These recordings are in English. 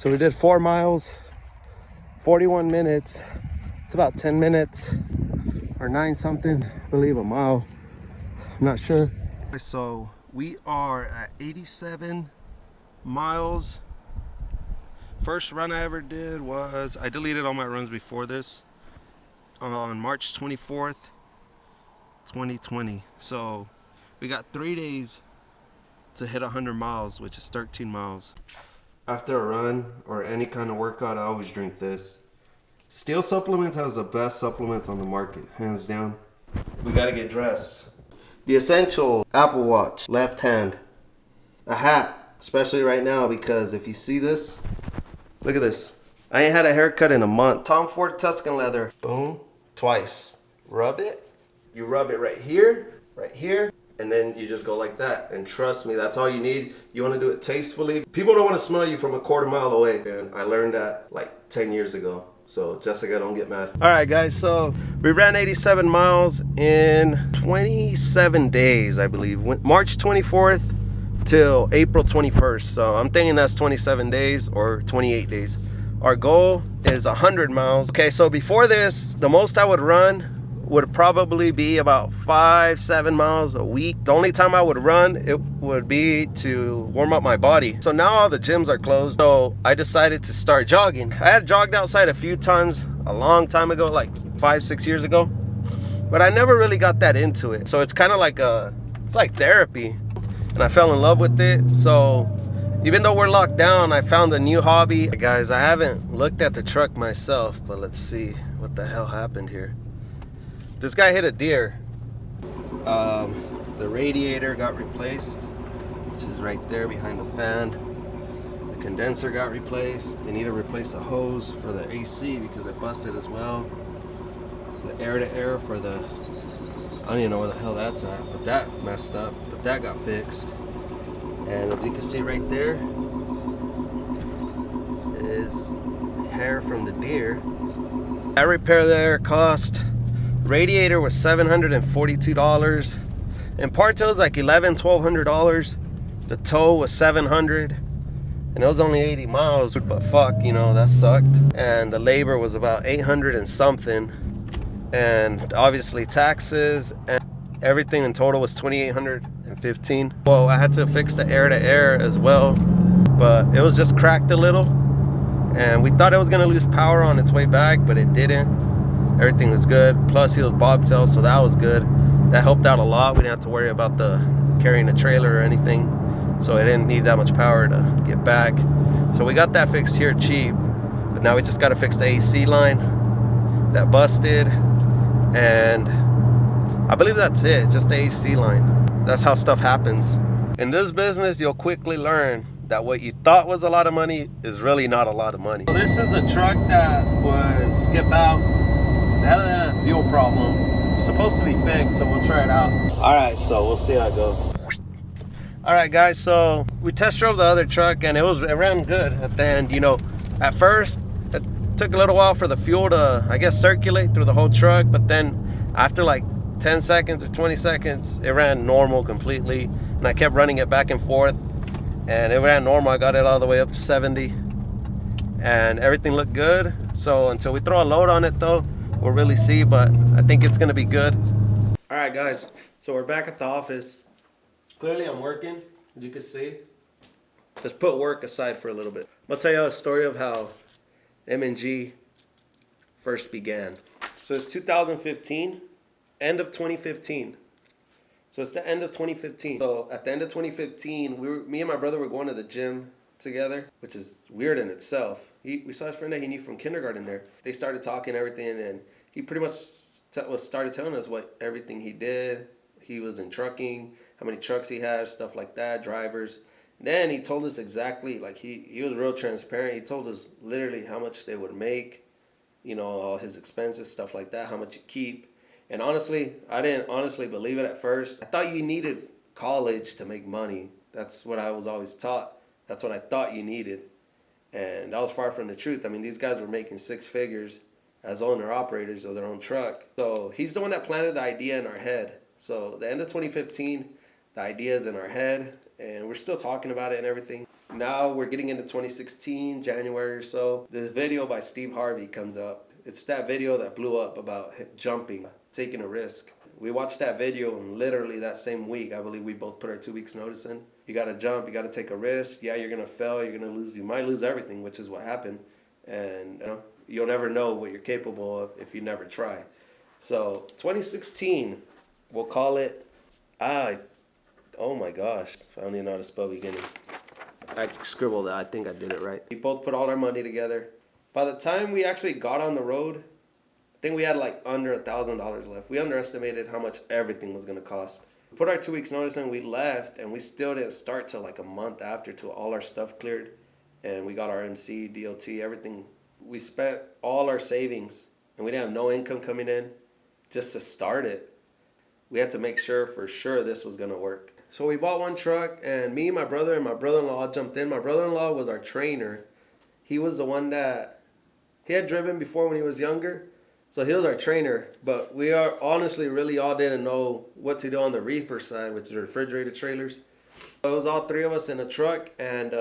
So we did 4 miles, 41 minutes. It's about 10 minutes or 9 something, I believe, a mile. I'm not sure. So we are at 87 miles. First run I ever did was, I deleted all my runs before this, on March 24th, 2020. So we got 3 days to hit 100 miles, which is 13 miles. After a run or any kind of workout, I always drink this. Steel Supplements has the best supplements on the market, hands down. We gotta get dressed. The essential Apple Watch, left hand. A hat, especially right now, because if you see this, look at this. I ain't had a haircut in a month. Tom Ford Tuscan leather. Boom, twice. Rub it. You rub it right here, and then you just go like that. And trust me, that's all you need. You want to do it tastefully. People don't want to smell you from a quarter mile away. And I learned that like 10 years ago. So Jessica, don't get mad. All right, guys. So we ran 87 miles in 27 days, I believe. March 24th till April 21st. So I'm thinking that's 27 days or 28 days. Our goal is 100 miles. Okay, so before this, the most I would run would probably be about 5-7 miles a week. The only time I would run, it would be to warm up my body. So now all the gyms are closed, so I decided to start jogging. I had jogged outside a few times a long time ago, like 5-6 years ago, but I never really got that into it. So it's kind of like it's like therapy, and I fell in love with it. So even though we're locked down, I found a new hobby. Guys, I haven't looked at the truck myself, but let's see what the hell happened here. This guy hit a deer. The radiator got replaced, which is right there behind the fan. The condenser got replaced. They need to replace the hose for the AC because it busted as well. The air-to-air for the, I don't even know where the hell that's at, but that messed up. But that got fixed. And as you can see right there is hair from the deer. That repair there cost, radiator was $742, and part tow was like $1,100-$1,200. The tow was $700, and it was only 80 miles, but fuck, you know, that sucked. And the labor was about $800 and something, and obviously taxes and everything in total was $2,815. Well, I had to fix the air-to-air as well, but it was just cracked a little, and we thought it was gonna lose power on its way back, but it didn't. Everything was good. Plus he was bobtail, so that was good. That helped out a lot. We didn't have to worry about carrying a trailer or anything, so it didn't need that much power to get back. So we got that fixed here cheap, but now we just got to fix the AC line that busted, and I believe that's it, just the AC line. That's how stuff happens. In this business, you'll quickly learn that what you thought was a lot of money is really not a lot of money. So this is a truck that was skip out. It had a fuel problem. It's supposed to be fixed, so we'll try it out. All right, so we'll see how it goes. All right, guys, so we test drove the other truck, and it ran good at the end. You know, at first, it took a little while for the fuel to, I guess, circulate through the whole truck, but then after like 10 seconds or 20 seconds, it ran normal completely, and I kept running it back and forth, and it ran normal. I got it all the way up to 70, and everything looked good. So until we throw a load on it, though, we'll really see, but I think it's gonna be good. All right, guys, so we're back at the office. Clearly I'm working, as you can see. Let's put work aside for a little bit. I'll tell you a story of how M&G first began. So it's 2015, end of 2015. So it's the end of 2015. So at the end of 2015, me and my brother were going to the gym together, which is weird in itself. We saw his friend that he knew from kindergarten there. They started talking everything, and he pretty much started telling us everything he did. He was in trucking, how many trucks he had, stuff like that, drivers. And then he told us exactly, like he was real transparent. He told us literally how much they would make, you know, all his expenses, stuff like that, how much you keep. And honestly, I didn't honestly believe it at first. I thought you needed college to make money. That's what I was always taught. That's what I thought you needed. And that was far from the truth. I mean, these guys were making 6 figures as owner-operators of their own truck. So he's the one that planted the idea in our head. So the end of 2015, the idea is in our head, and we're still talking about it and everything. Now we're getting into 2016, January or so. This video by Steve Harvey comes up. It's that video that blew up about jumping, taking a risk. We watched that video, and literally that same week, I believe we both put our 2 weeks notice in. You gotta jump, you gotta take a risk. Yeah, you're gonna fail, you're gonna lose, you might lose everything, which is what happened. And you'll never know what you're capable of if you never try. So 2016, we'll call it, oh my gosh, I don't even know how to spell beginning. I scribbled that, I think I did it right. We both put all our money together. By the time we actually got on the road, I think we had like under $1,000 left. We underestimated how much everything was gonna cost. We put our 2 weeks notice in, we left, and we still didn't start till like a month after till all our stuff cleared. And we got our MC, DOT, everything. We spent all our savings, and we didn't have no income coming in just to start it. We had to make sure for sure this was gonna work. So we bought one truck, and me, my brother, and my brother-in-law jumped in. My brother-in-law was our trainer. He was the one that, he had driven before when he was younger, so he was our trainer. But we are honestly really all didn't know what to do on the reefer side, which is refrigerated trailers. So it was all three of us in a truck, and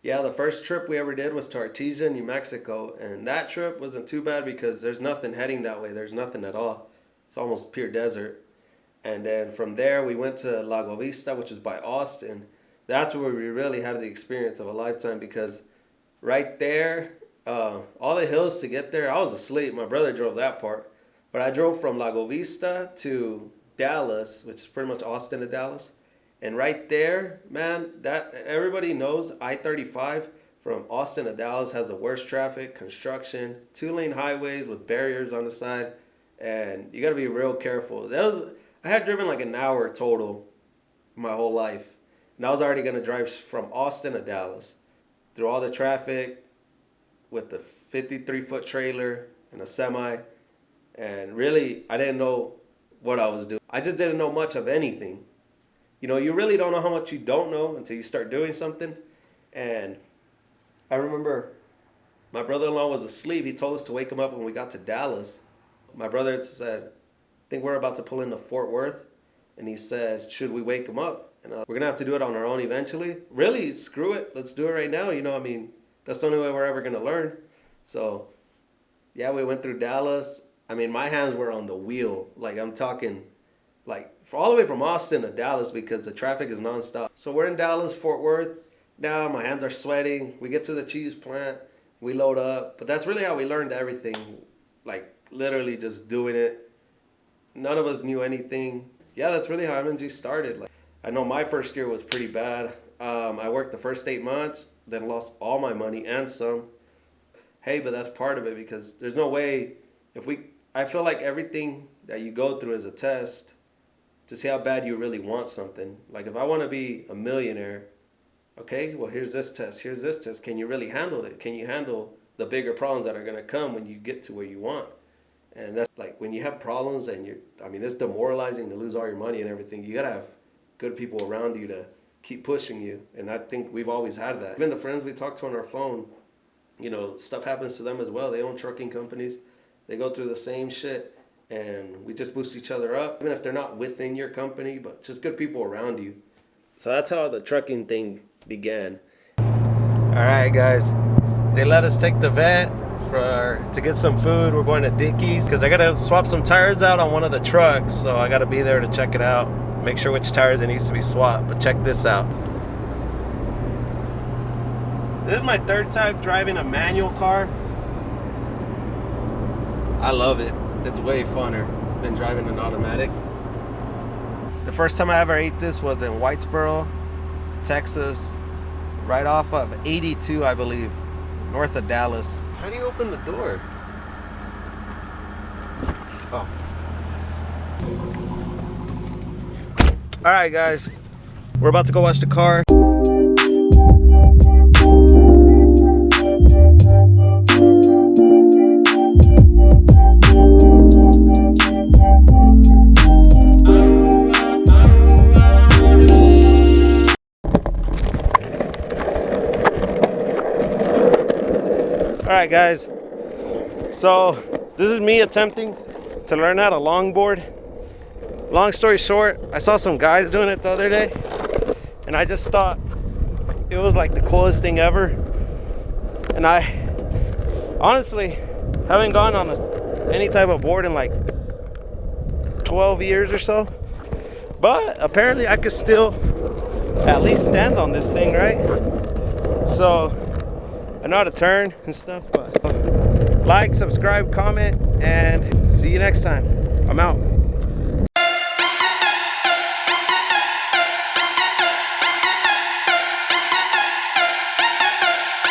yeah, the first trip we ever did was to Artesia, New Mexico, and that trip wasn't too bad because there's nothing heading that way. There's nothing at all. It's almost pure desert. And then from there, we went to Lago Vista, which is by Austin. That's where we really had the experience of a lifetime because right there, all the hills to get there, I was asleep. My brother drove that part. But I drove from Lago Vista to Dallas, which is pretty much Austin to Dallas. And right there, man, that everybody knows I-35 from Austin to Dallas has the worst traffic, construction, 2-lane highways with barriers on the side. And you got to be real careful. I had driven like an hour total my whole life. And I was already going to drive from Austin to Dallas through all the traffic with the 53-foot trailer and a semi. And really, I didn't know what I was doing. I just didn't know much of anything. You really don't know how much you don't know until you start doing something. And I remember my brother-in-law was asleep. He told us to wake him up when we got to Dallas. My brother said, I think we're about to pull into Fort Worth. And he said, should we wake him up? And we're going to have to do it on our own eventually. Really, screw it. Let's do it right now. That's the only way we're ever going to learn. So, yeah, we went through Dallas. My hands were on the wheel. Like, I'm talking, like, all the way from Austin to Dallas because the traffic is nonstop. So we're in Dallas, Fort Worth. Now my hands are sweating. We get to the cheese plant. We load up. But that's really how we learned everything. Like, literally just doing it. None of us knew anything. Yeah, that's really how MNG started. Like, I know my first year was pretty bad. I worked the first 8 months, then lost all my money and some. Hey, but that's part of it because there's no way I feel like everything that you go through is a test to see how bad you really want something. Like if I want to be a millionaire, okay, well here's this test, Can you really handle it? Can you handle the bigger problems that are going to come when you get to where you want? And that's like when you have problems and it's demoralizing to lose all your money and everything. You got to have good people around you to keep pushing you. And I think we've always had that. Even the friends we talk to on our phone, stuff happens to them as well. They own trucking companies. They go through the same shit. And we just boost each other up, even if they're not within your company, but just good people around you. So that's how the trucking thing began. All right, guys. They let us take the vet to get some food. We're going to Dickies because I got to swap some tires out on one of the trucks. So I got to be there to check it out, make sure which tires it needs to be swapped. But check this out. This is my third time driving a manual car. I love it. It's way funner than driving an automatic. The first time I ever ate this was in Whitesboro, Texas, right off of 82, I believe, north of Dallas. How do you open the door? Oh. All right, guys. We're about to go wash the car. Alright guys, so this is me attempting to learn how to longboard. Long story short, I saw some guys doing it the other day and I just thought, it was like the coolest thing ever. And I honestly haven't gone on any type of board in like 12 years or so. But apparently I could still at least stand on this thing, right? So I know how to turn and stuff, but like, subscribe, comment, and see you next time. I'm out.